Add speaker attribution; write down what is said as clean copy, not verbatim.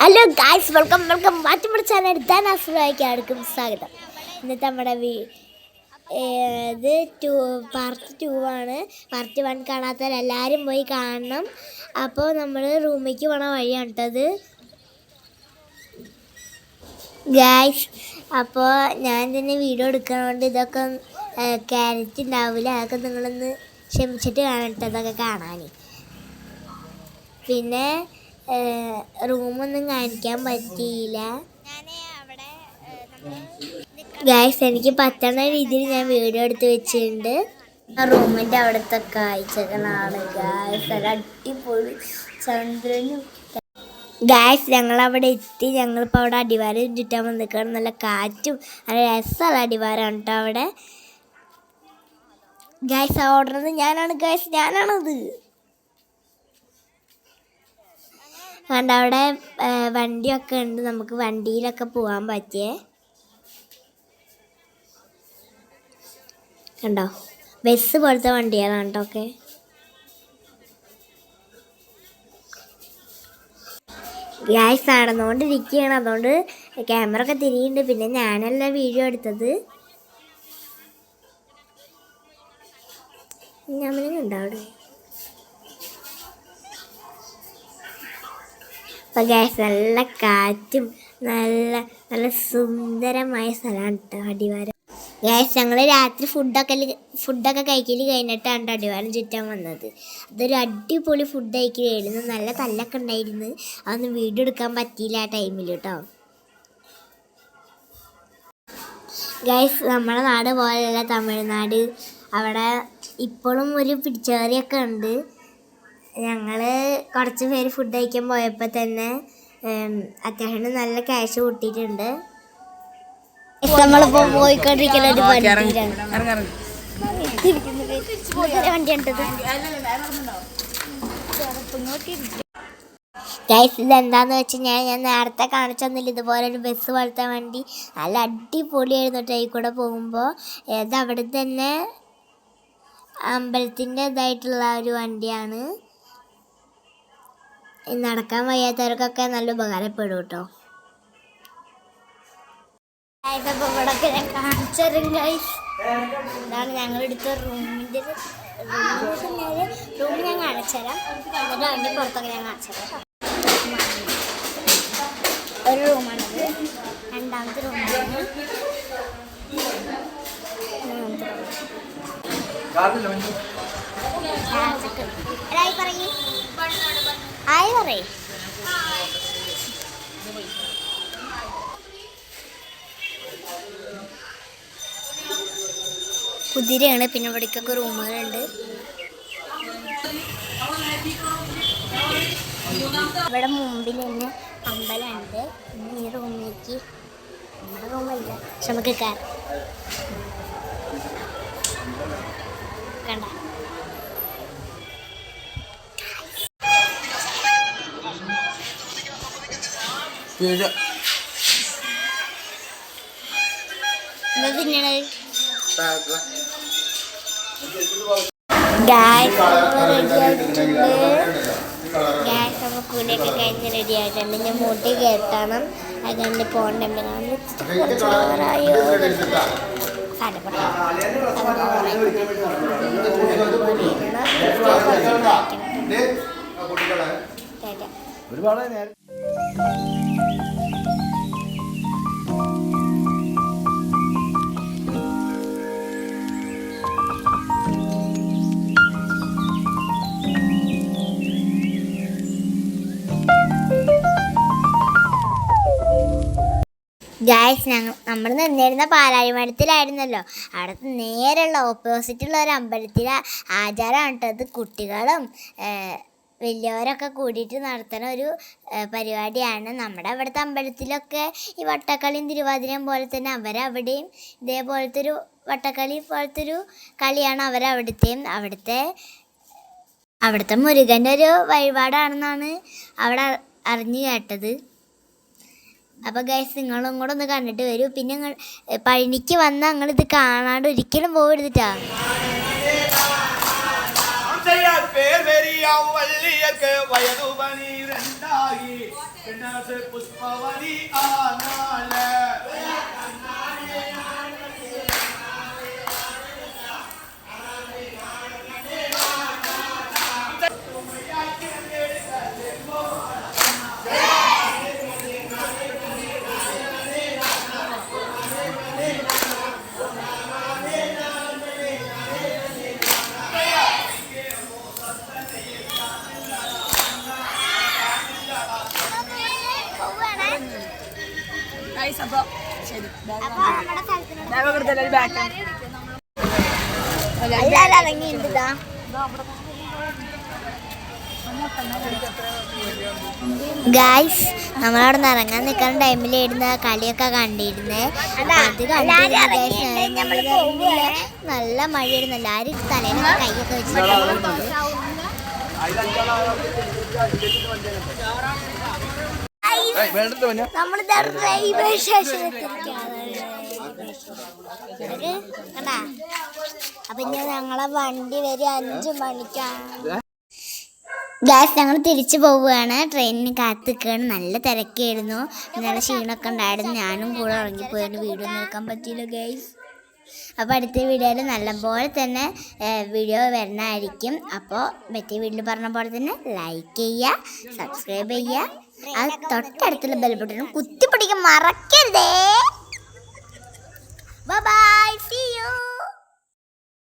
Speaker 1: Hello guys, welcome മാറ്റപ്പെട്ട channel ധനാസുരായിക്കാർക്കും സ്വാഗതം. ഇന്നത്തെ നമ്മുടെ ഇത് പാർട്ട് 2 ആണ്. പാർട്ട് 1 കാണാത്തവരെല്ലാവരും പോയി കാണണം. അപ്പോൾ നമ്മൾ റൂമിലേക്ക് പോണ വഴിയാണ് കേട്ടത് ഗായ്സ്. അപ്പോൾ ഞാൻ തന്നെ വീഡിയോ എടുക്കുന്നതുകൊണ്ട് ഇതൊക്കെ ക്യാരറ്റ് ഉണ്ടാവില്ല, അതൊക്കെ നിങ്ങളൊന്ന് ക്ഷമിച്ചിട്ട് കാണട്ടെ അതൊക്കെ കാണാൻ. പിന്നെ റൂമൊന്നും കാണിക്കാൻ പറ്റിയില്ല ഗായ്സ്. എനിക്ക് പറ്റുന്ന രീതിയിൽ ഞാൻ വീഡിയോ എടുത്ത് വെച്ചിട്ടുണ്ട്. ആ റൂമിൻ്റെ അവിടുത്തെ കാഴ്ചകളാണ് ഗായ്സ്. അത് അടിപൊളി ചന്ദ്രനും ഗായ്സ്. ഞങ്ങളവിടെ എത്തി. ഞങ്ങളിപ്പോൾ അവിടെ അടിവാരം ചുറ്റാൻ വന്നിരിക്കണം. നല്ല കാറ്റും നല്ല രസമുള്ള അടിവാരമാണ് കേട്ടോ അവിടെ ഗായ്സ്. ഓടുന്നത് ഞാനാണ് ഗായ്സ്, ഞാനാണത് കണ്ട. അവിടെ വണ്ടിയൊക്കെ ഉണ്ട്, നമുക്ക് വണ്ടിയിലൊക്കെ പോകാൻ പറ്റിയേ കണ്ടോ. ബസ് പോലത്തെ വണ്ടികളാണ് കേട്ടോ ഒക്കെ. ഗ്യാസ് നടന്നുകൊണ്ടിരിക്കുകയാണ്, അതുകൊണ്ട് ക്യാമറ ഒക്കെ തിരിയുന്നുണ്ട്. പിന്നെ ഞാനല്ല വീഡിയോ എടുത്തത്. ഞാനുണ്ടോ അവിടെ. അപ്പോൾ ഗ്യാസ് നല്ല കാറ്റും നല്ല നല്ല സുന്ദരമായ സ്ഥലമാണ് കേട്ടോ അടിവാരം ഗ്യാസ്. ഞങ്ങൾ രാത്രി ഫുഡൊക്കെ കഴിക്കൽ കഴിഞ്ഞിട്ടാണ് അടിവാരം ചുറ്റാൻ വന്നത്. അതൊരു അടിപൊളി ഫുഡ് കഴിക്കലായിരുന്നു. നല്ല തല്ലൊക്കെ ഉണ്ടായിരുന്നു. അതൊന്നും വീഡിയോ എടുക്കാൻ പറ്റിയില്ല ആ ടൈമിൽ കേട്ടോ ഗ്യാസ്. നമ്മുടെ നാട് പോലെയല്ല തമിഴ്നാട്. അവിടെ ഇപ്പോഴും ഒരു പിടിച്ചേറിയൊക്കെ ഉണ്ട്. ഞങ്ങൾ കുറച്ച് പേര് ഫുഡ് കഴിക്കാൻ പോയപ്പോൾ തന്നെ അത്യാവശ്യം നല്ല ക്യാഷ് കൂട്ടിയിട്ടുണ്ട്. നമ്മളിപ്പോൾ പോയിക്കൊണ്ടിരിക്കുന്ന ഒരു വണ്ടിയാണ്. ഗൈസ്, ഇതെന്താന്ന് വെച്ചാൽ ഞാൻ നേരത്തെ കാണിച്ചൊന്നുമില്ല. ഇതുപോലെ ഒരു ബസ് പോലത്തെ വണ്ടി നല്ല അടിപൊളിയായിരുന്നു കേട്ടോ. ഈ കൂടെ പോകുമ്പോൾ ഇത് അവിടെ തന്നെ അമ്പലത്തിൻ്റെ ഇതായിട്ടുള്ള ഒരു വണ്ടിയാണ്. നടക്കാൻ വയ്യാത്തവർക്കൊക്കെ നല്ല ഉപകാരപ്പെടും കേട്ടോ. ഇവിടെയൊക്കെ ഞാൻ കാണിച്ചു തരും ഗൈസ്. ഇതാണ് ഞങ്ങളെടുത്ത റൂമിൻ്റെ റൂം ഞാൻ കാണിച്ചു തരാം. എന്നിട്ട് അതിൻ്റെ പുറത്തൊക്കെ ഞാൻ കാണിച്ചു തരാം. ഒരു റൂമാണിത്. രണ്ടാമത്തെ റൂമാണ്. കുതിരയാണ്. പിന്നെ ഇവിടേക്കൊക്കെ റൂമുകളുണ്ട്. ഇവിടെ മുമ്പിൽ തന്നെ അമ്പലമുണ്ട്. ഈ റൂമിലേക്ക് നമ്മുടെ റൂമല്ല, പക്ഷെ നമുക്ക് കണ്ട കൂടെയൊക്കെ കഴിഞ്ഞ് റെഡി ആയിട്ടുണ്ട്. ഞാൻ മൂട്ടി കയറ്റണം. അതുകൊണ്ട് പോകണ്ട ചോറായോ ഒരുപാട് നേരം. ഗായ്സ്, നമ്മൾ നിന്നിരുന്ന പാലാഴിമഠത്തിലായിരുന്നല്ലോ. അവിടുത്തെ നേരെയുള്ള ഓപ്പോസിറ്റുള്ള ഒരു അമ്പലത്തിലെ ആചാരമാണ് കേട്ടത്. കുട്ടികളും വലിയവരൊക്കെ കൂടിയിട്ട് നടത്തുന്ന ഒരു പരിപാടിയാണ്. നമ്മുടെ അവിടുത്തെ അമ്പലത്തിലൊക്കെ ഈ വട്ടക്കളിയും തിരുവാതിരയും പോലെ തന്നെ അവരവിടെയും ഇതേപോലത്തെ ഒരു വട്ടക്കളി പോലത്തെ ഒരു കളിയാണ് അവരവിടുത്തെയും. അവിടുത്തെ മുരുകൻ്റെ ഒരു വഴിപാടാണെന്നാണ് അവിടെ അറിഞ്ഞു കേട്ടത്. അപ്പോൾ ഗൈസ്, നിങ്ങളും കൂടെ ഒന്ന് കണ്ടിട്ട് വരൂ. പിന്നെ പഴനിക്ക് വന്നാൽ നിങ്ങളിത് കാണാണ്ട് ഒരിക്കലും പോകരുതിട്ടാ.
Speaker 2: വള്ളിയൊക്കെ വയതു 12 പുഷ്പവതി ആനാല്
Speaker 1: ഗായ്സ്, നമ്മളവിടെ നിന്ന് ഇറങ്ങാൻ നിൽക്കുന്ന ടൈമിലിരുന്ന കളിയൊക്കെ കണ്ടിരുന്നേ. അത് നല്ല മഴയായിരുന്നു. എല്ലാവരും തലയിലൊക്കെ കൈയൊക്കെ വെച്ചിട്ട് നമ്മളിതാ റെയിൽവേ സ്റ്റേഷൻ കണ്ടാ. അപ്പൊ ഇനി ഞങ്ങളെ വണ്ടി വരും 5 മണിക്കാണ്. ഗായ്സ്, ഞങ്ങൾ തിരിച്ചു പോവുകയാണ്. ട്രെയിനിന് കാത്ത് നിൽക്കുകയാണ്. നല്ല തിരക്കായിരുന്നു. നല്ല ക്ഷീണമൊക്കെ ഉണ്ടായിരുന്നു. ഞാനും കൂടെ ഇറങ്ങിപ്പോയിട്ട് വീഡിയോ എടുക്കാൻ പറ്റിയില്ല ഗായ്സ്. അപ്പോൾ അടുത്ത വീഡിയോയിൽ നല്ലപോലെ തന്നെ വീഡിയോ വരുന്നതായിരിക്കും. അപ്പോൾ മറ്റേ വീട്ടിൽ പറഞ്ഞ പോലെ തന്നെ ലൈക്ക് ചെയ്യുക, സബ്സ്ക്രൈബ് ചെയ്യുക, അത് തൊട്ടടുത്തുള്ള ബെൽ ബട്ടണും കുത്തിപ്പിടിക്കാൻ മറക്കരുതേ. Bye bye.